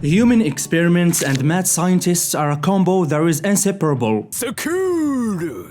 Human experiments and mad scientists are a combo that is inseparable. So cool!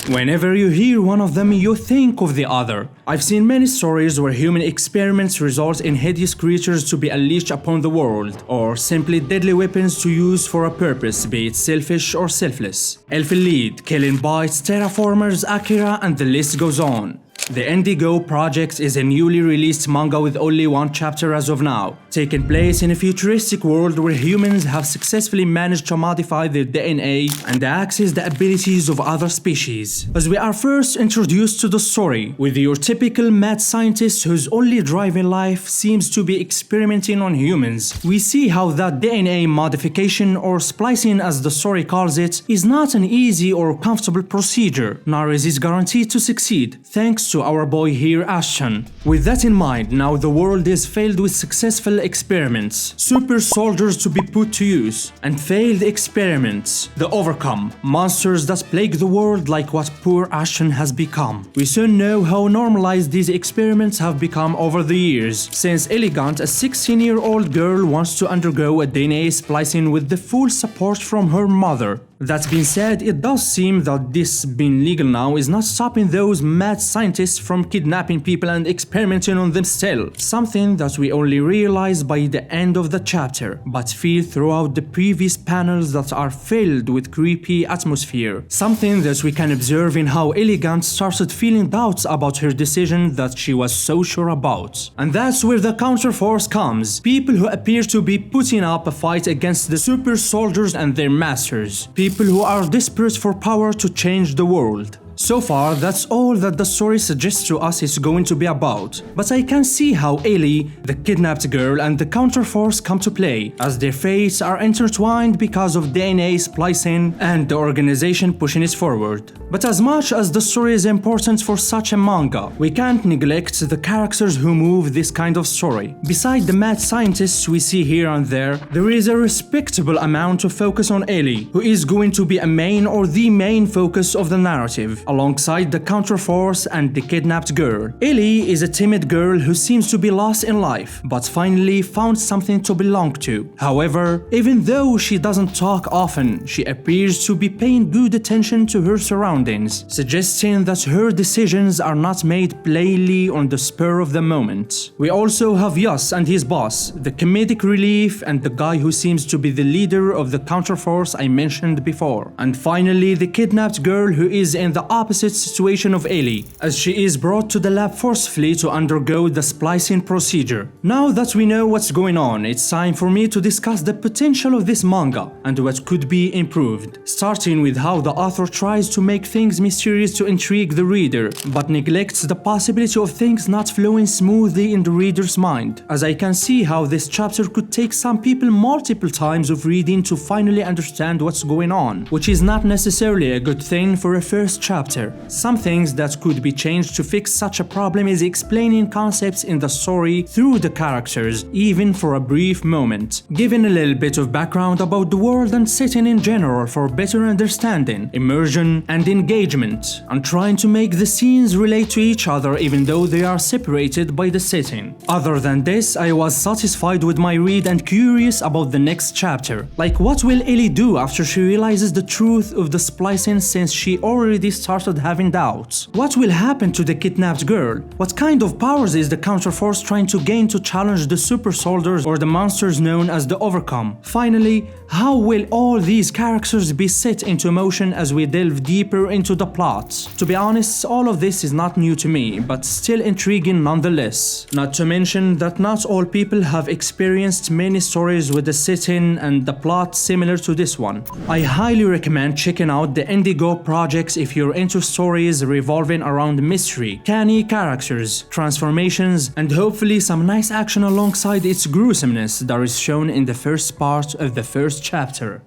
Whenever you hear one of them, you think of the other. I've seen many stories where human experiments result in hideous creatures to be unleashed upon the world, or simply deadly weapons to use for a purpose, be it selfish or selfless. Elf Lead, Killing Bites, Terraformers, Akira, and the list goes on. The Indigo Project is a newly released manga with only one chapter as of now, taking place in a futuristic world where humans have successfully managed to modify their DNA and access the abilities of other species. As we are first introduced to the story, with your typical mad scientist whose only drive in life seems to be experimenting on humans, we see how that DNA modification, or splicing as the story calls it, is not an easy or comfortable procedure, nor is it guaranteed to succeed, thanks to our boy here Ashton. With that in mind, now the world is filled with successful experiments, super soldiers to be put to use, and failed experiments, the overcome, monsters that plague the world like what poor Ashton has become. We soon know how normalized these experiments have become over the years, since Elegant, a 16-year-old girl, wants to undergo a DNA splicing with the full support from her mother. That being said, it does seem that this being legal now is not stopping those mad scientists from kidnapping people and experimenting on them still, something that we only realize by the end of the chapter, but feel throughout the previous panels that are filled with creepy atmosphere, something that we can observe in how Elegant started feeling doubts about her decision that she was so sure about. And that's where the counterforce comes, people who appear to be putting up a fight against the super soldiers and their masters, people who are desperate for power to change the world. So far, that's all that the story suggests to us it's going to be about, but I can see how Ellie, the kidnapped girl, and the counterforce come to play, as their fates are intertwined because of DNA splicing and the organization pushing it forward. But as much as the story is important for such a manga, we can't neglect the characters who move this kind of story. Beside the mad scientists we see here and there is a respectable amount of focus on Ellie, who is going to be a main or the main focus of the narrative, alongside the counterforce and the kidnapped girl. Ellie is a timid girl who seems to be lost in life, but finally found something to belong to. However, even though she doesn't talk often, she appears to be paying good attention to her surroundings, suggesting that her decisions are not made plainly on the spur of the moment. We also have Yas and his boss, the comedic relief and the guy who seems to be the leader of the counterforce I mentioned before. And finally, the kidnapped girl who is in the opposite situation of Ellie, as she is brought to the lab forcefully to undergo the splicing procedure. Now that we know what's going on, it's time for me to discuss the potential of this manga and what could be improved, starting with how the author tries to make things mysterious to intrigue the reader, but neglects the possibility of things not flowing smoothly in the reader's mind, as I can see how this chapter could take some people multiple times of reading to finally understand what's going on, which is not necessarily a good thing for a first chapter. Some things that could be changed to fix such a problem is explaining concepts in the story through the characters, even for a brief moment, giving a little bit of background about the world and setting in general for better understanding, immersion, and engagement, and trying to make the scenes relate to each other even though they are separated by the setting. Other than this, I was satisfied with my read and curious about the next chapter. Like, what will Ellie do after she realizes the truth of the splicing, since she already started having doubts? What will happen to the kidnapped girl? What kind of powers is the counterforce trying to gain to challenge the super soldiers or the monsters known as the Overcome? Finally, how will all these characters be set into motion as we delve deeper into the plot? To be honest, all of this is not new to me, but still intriguing nonetheless. Not to mention that not all people have experienced many stories with the setting and the plot similar to this one. I highly recommend checking out the Indigo Project if you're into stories revolving around mystery, canny characters, transformations, and hopefully some nice action alongside its gruesomeness that is shown in the first part of the first chapter.